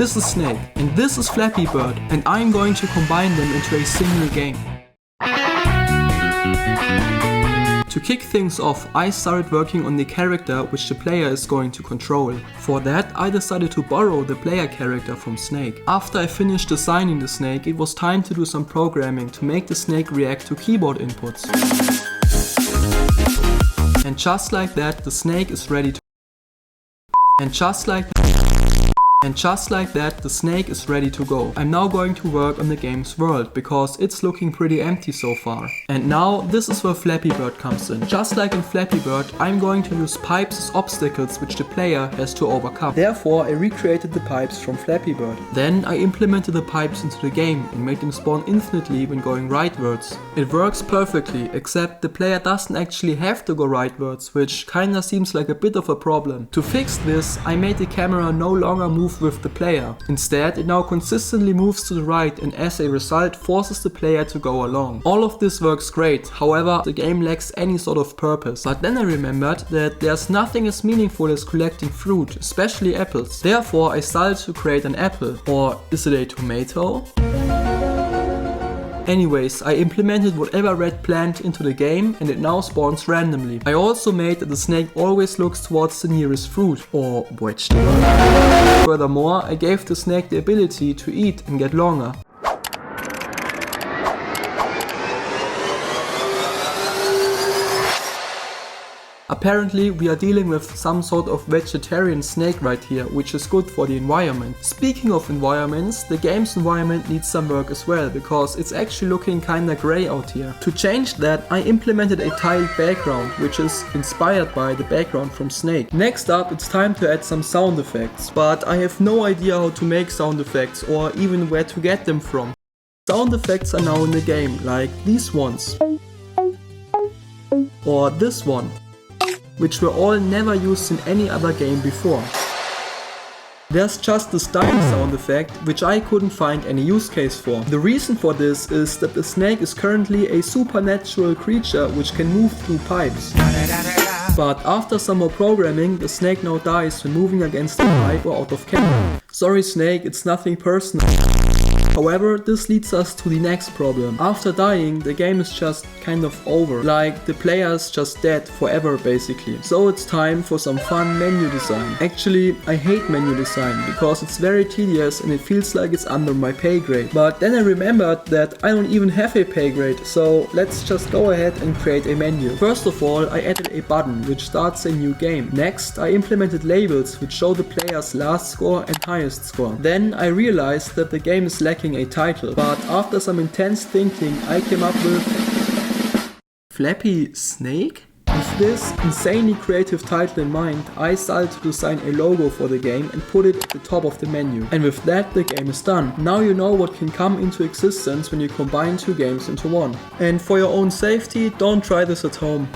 This is Snake, and this is Flappy Bird, and I'm going to combine them into a single game. To kick things off, I started working on the character which the player is going to control. For that, I decided to borrow the player character from Snake. After I finished designing the snake, it was time to do some programming to make the snake react to keyboard inputs. And just like that, the snake is ready to... And just like that, the snake is ready to go. I'm now going to work on the game's world, because it's looking pretty empty so far. And now, this is where Flappy Bird comes in. Just like in Flappy Bird, I'm going to use pipes as obstacles which the player has to overcome. Therefore, I recreated the pipes from Flappy Bird. Then I implemented the pipes into the game and made them spawn infinitely when going rightwards. It works perfectly, except the player doesn't actually have to go rightwards, which kinda seems like a bit of a problem. To fix this, I made the camera no longer move with the player. Instead, it now consistently moves to the right and as a result forces the player to go along. All of this works great, however the game lacks any sort of purpose. But then I remembered that there's nothing as meaningful as collecting fruit, especially apples. Therefore I started to create an apple. Or is it a tomato? Anyways, I implemented whatever red plant into the game and it now spawns randomly. I also made that the snake always looks towards the nearest fruit or vegetable. Furthermore, I gave the snake the ability to eat and get longer. Apparently we are dealing with some sort of vegetarian snake right here, which is good for the environment. Speaking of environments, the game's environment needs some work as well, because it's actually looking kinda grey out here. To change that, I implemented a tiled background, which is inspired by the background from Snake. Next up, it's time to add some sound effects, but I have no idea how to make sound effects or even where to get them from. Sound effects are now in the game, like these ones. Or this one, which were all never used in any other game before. There's just this dying sound effect, which I couldn't find any use case for. The reason for this is that the snake is currently a supernatural creature which can move through pipes. But after some more programming, the snake now dies when moving against a pipe or out of camera. Sorry Snake, it's nothing personal. However, this leads us to the next problem. After dying, the game is just kind of over. Like, the player is just dead forever basically. So it's time for some fun menu design. Actually, I hate menu design because it's very tedious and it feels like it's under my pay grade. But then I remembered that I don't even have a pay grade, so let's just go ahead and create a menu. First of all, I added a button which starts a new game. Next, I implemented labels which show the player's last score and highest score. Then I realized that the game is lacking a title, but after some intense thinking I came up with Flappy Snake? With this insanely creative title in mind, I started to design a logo for the game and put it at the top of the menu. And with that, the game is done. Now you know what can come into existence when you combine two games into one. And for your own safety, don't try this at home.